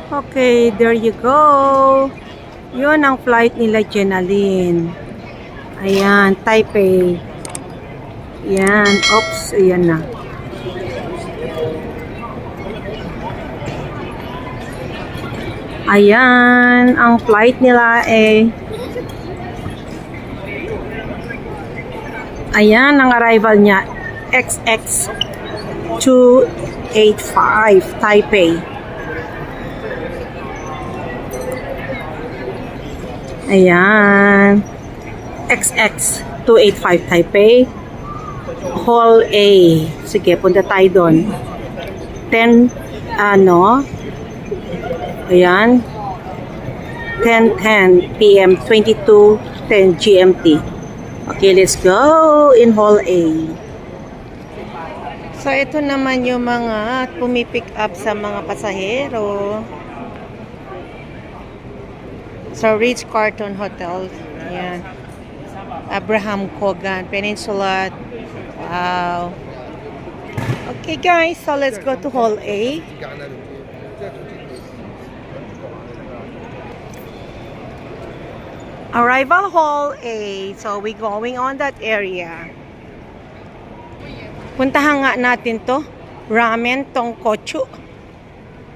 Okay, there you go. Yun ang flight nila, Jenaline. Ayan, Taipei. Ayan, oops, ayan na. Ayan, ang flight nila ayan, ang arrival niya, XX285, Taipei. Ayan. XX285 Taipei. Hall A. Sige, punta tayo doon. 10, ayan. 10:10 p.m. 22:10 GMT. Okay, let's go in Hall A. So, ito naman yung mga pumipick up sa mga pasahero. So, Ritz-Carlton Hotel. Ayan. Abraham Kogan Peninsula. Wow. Okay, guys. So, let's go to Hall A. Arrival Hall A. So, we going on that area. Puntahan nga natin to. Ramen Tonkotsu.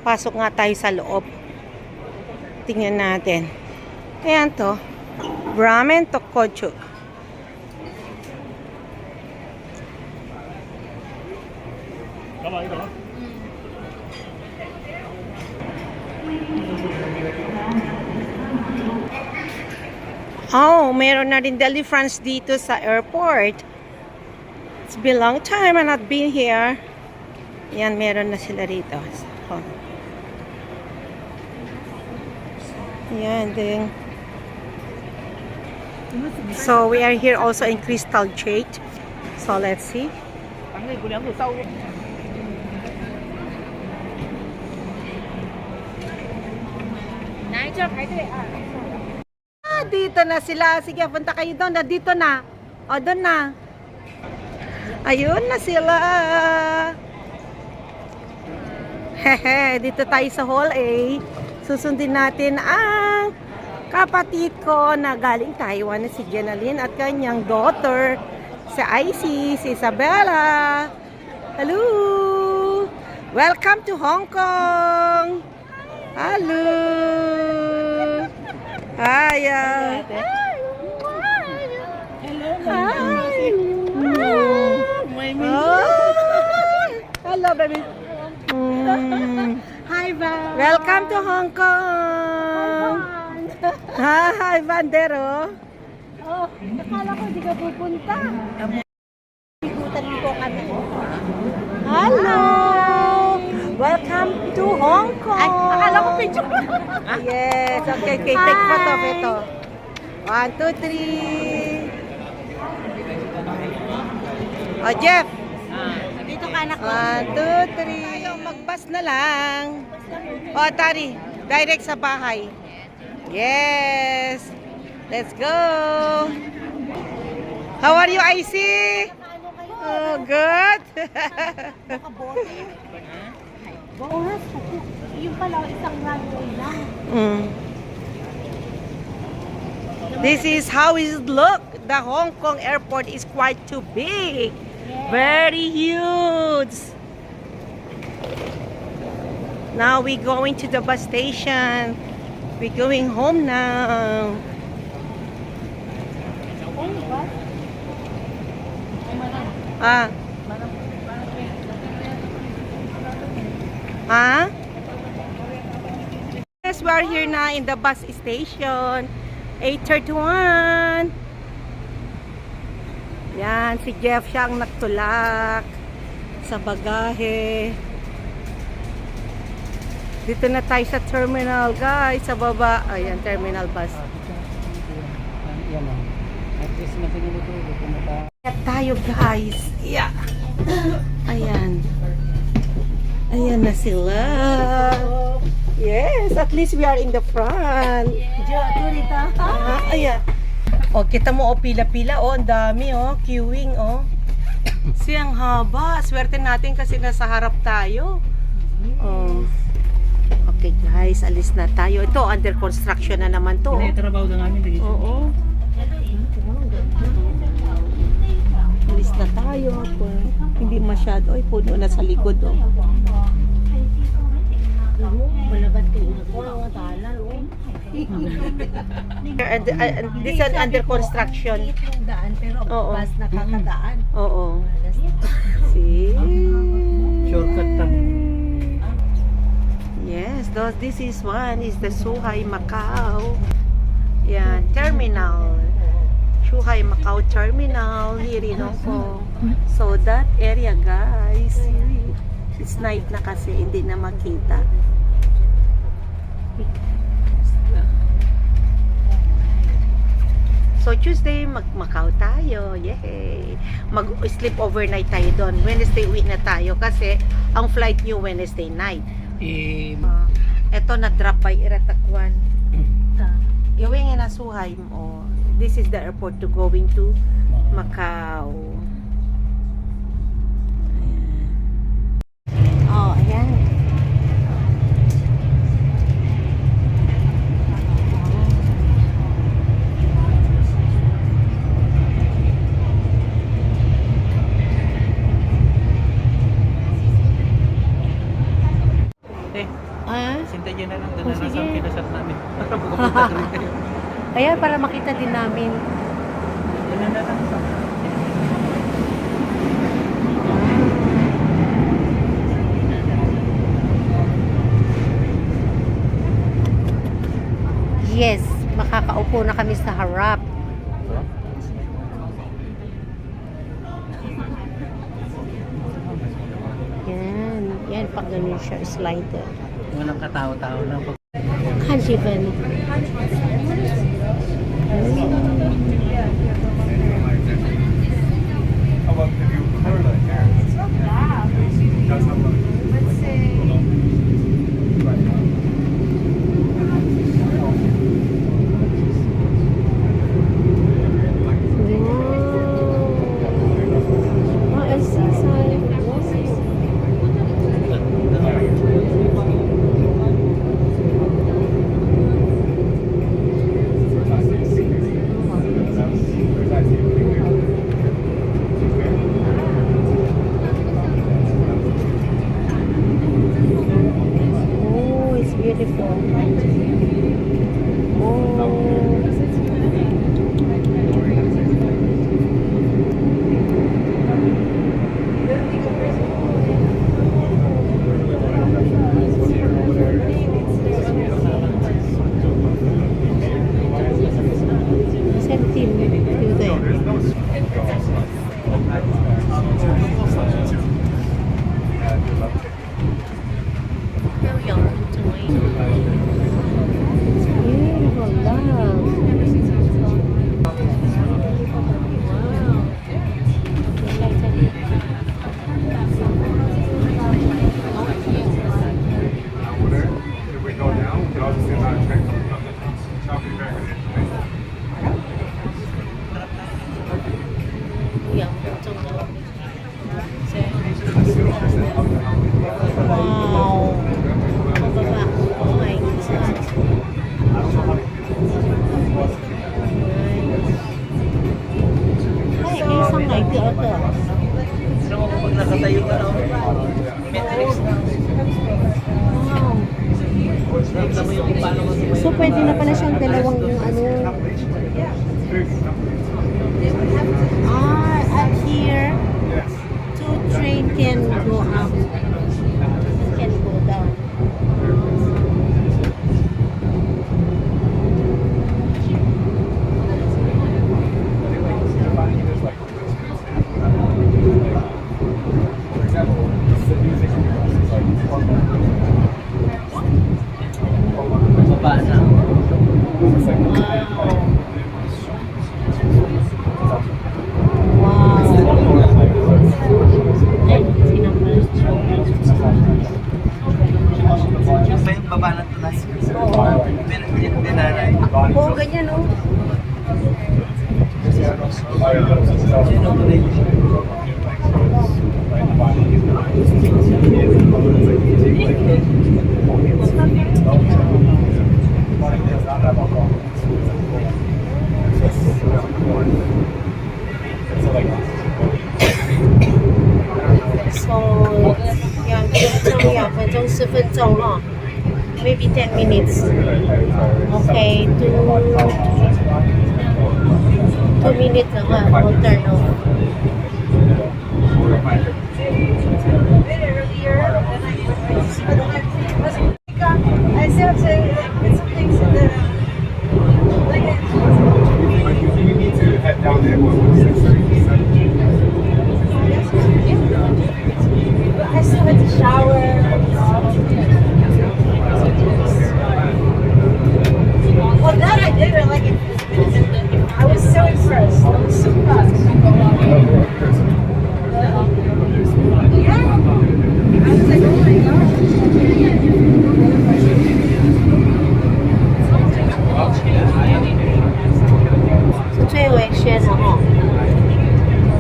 Pasok nga tayo sa loob. Tingnan natin. Ayan to. Ramen Tonkotsu. Oh, meron na rin deliverance dito sa airport. It's been a long time I've not been here. Yan, meron na sila rito. Oh. Yan din. So, we are here also in Crystal Jade. So, let's see. Dito na sila. Sige, punta kayo doon. Dito na. O, doon na. Ayun na sila. Hehe, dito tayo sa Hall A. Susundin natin ang kapatid ko na galing Taiwan, si Jenaline, at kanyang daughter, si Icy, si Isabella. Hello! Welcome to Hong Kong! Hello! Hi! Hi! Hello, baby! Hi, Van. Welcome to Hong Kong! Hi, Bandero! Oh, nakala ko di ka pupunta. Ikutan ko kami. Hello! Welcome to Hong Kong! Ay, akala ko picture. Yes, okay, take photo ito. 1, 2, 3. Oh, Jeff! Dito ka anak ko. 1, 2, 3. Ayaw, mag-bus na lang. Oh, Tari, direct sa bahay. Yes! Let's go! How are you, Icy? Oh, good! Bonus. Yung pala, isang runway lang. This is how it look. The Hong Kong airport is quite too big. Very huge. Now we're going to the bus station. We're going home now. Yes, we are here na in the bus station. 8:31. Yan, si Jeff siya ang nagtulak sa bagahe. Dito na tayo sa terminal, guys, sa baba. Ayan, terminal bus. Ayan tayo, guys. Yeah. Ayan. Ayan na sila. Yes, at least we are in the front. Ayan. O, kita mo, pila-pila, ang dami, queuing, Siyang haba. Swerte natin kasi nasa harap tayo. Okay guys, alis na tayo. Ito, under construction na naman to. Trabaho na namin dito. Oo. Alis na tayo. Hindi masyado. Ay, puno na sa likod. Oh. Malabat kayo na po. Ang talan. And this is under construction. Yung daan, pero Oo. bus nakakadaan. Oo. See? Shortcut tam. Yes, this is one is the Suhay Macau. Yeah, terminal. Suhay Macau terminal here in Hong Kong. So that area guys, it's night na kasi hindi na makita. So Tuesday mag-Macau tayo. Yay! Mag-sleep overnight tayo doon. Wednesday uwi na tayo kasi ang flight nyo Wednesday night. Eto na drop by Iratakwan. Gawin nga na Suhay mo. This is the airport to going to Macau. Ayan. Oh, ayan. Sinta dyan na lang. Doon na lang sige. sa pinasat namin. Para makapunta rin kayo. Kaya para makita din namin. Doon na lang. Yes, makakaupo na kami sa harap. Yan, yan pag ganun siya, slider. Walang katao-tao lang. Kanjiban. Oh, it's beautiful. Wow. Pababa. Oh my God. Ay, isang night the other. Pero pag nakatayo ka na, metrics na. Wow. Alam mo yung kung paano mag-uwi. So, pwede na pala siyang dalawang ano. Up here, two train can go up. Can go down. Baba na. 2分钟10分钟哦 maybe 10 minutes okay 2 minutes 的话我 turn off I still have to put some things in the You need to head down there. What, 6:30? I still had to shower. Well, that I did it like I was so impressed. I was so fast. Yeah. I was like, oh my god. 是最危险的哦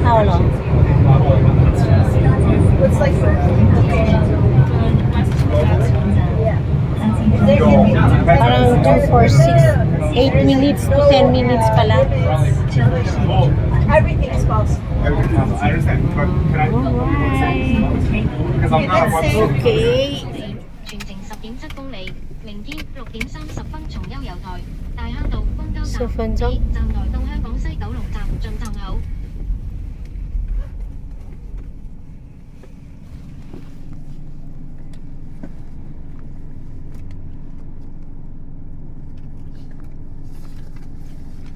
到了 Looks like parang 2 for 6 8 minutes to 10 minutes pala everything is possible. I understand, but can I? Because I'm not a one. okay 全程10.7公里，明天6.30分從悠遊台、大坑道公交站10分鐘站來到香港西九龍站進站口。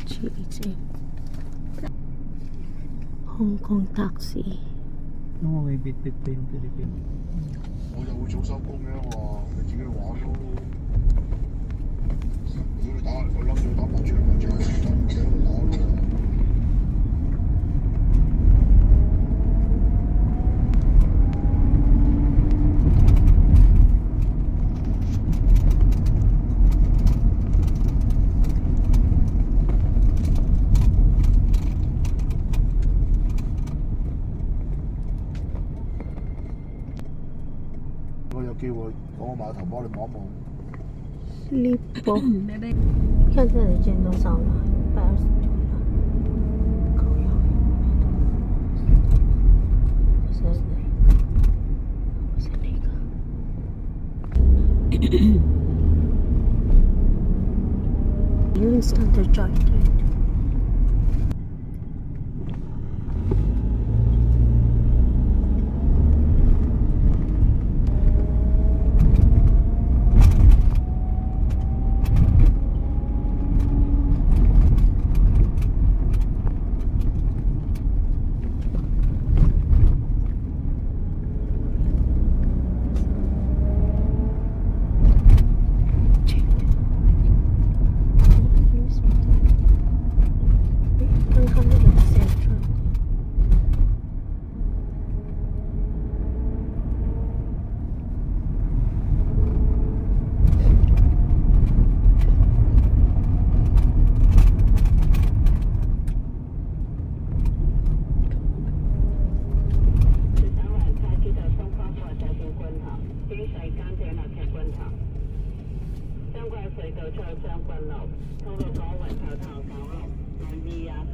GHM Hong Kong taxi Oo, may bit-bit pa yung Pilipino. 我就會早收工嘅喎，你自己去玩咯。如果你打，我諗住打麻雀，麻雀時間唔使去打咯。我有機會講個碼頭幫你望一望。 Lipo 看这里见多少了129了高腰不是那个用 Standard Chartered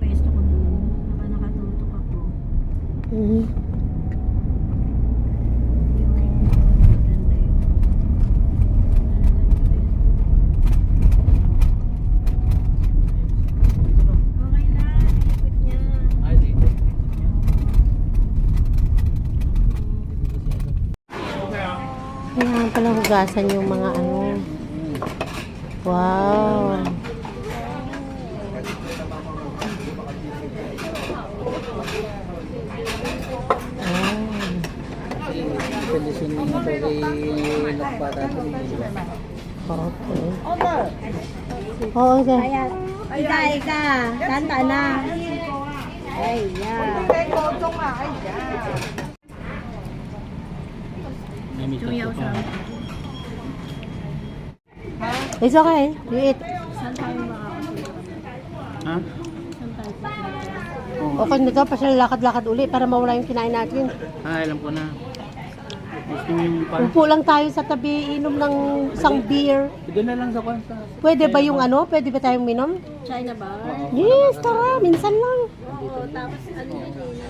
Pwesto ko dun. Nakatutok ako. Mhm. Maganda yun. Okay na. Ikot niya. Ay, dito. Kailangan pala hugasan yung mga ano. Wow. Kondisyon mo ito kay nakbata ito. Okay. Oo, okay. Kaya, ika. Tanta na. Ay, yan. It's okay. You eat. Saan tayo makakapunta? Ha? Saan tayo pupunta? Okay na to. Pasal lakad-lakad uli para mawala yung kinain natin. Ah, alam ko na. Gusto mo yung pan? Upo lang tayo sa tabi, inom ng isang beer. Doon na lang sa kwansa. Pwede ba yung ano? Pwede ba tayong minom? China bar? Yes, tara. Minsan lang. Oo, tapos ano yun eh,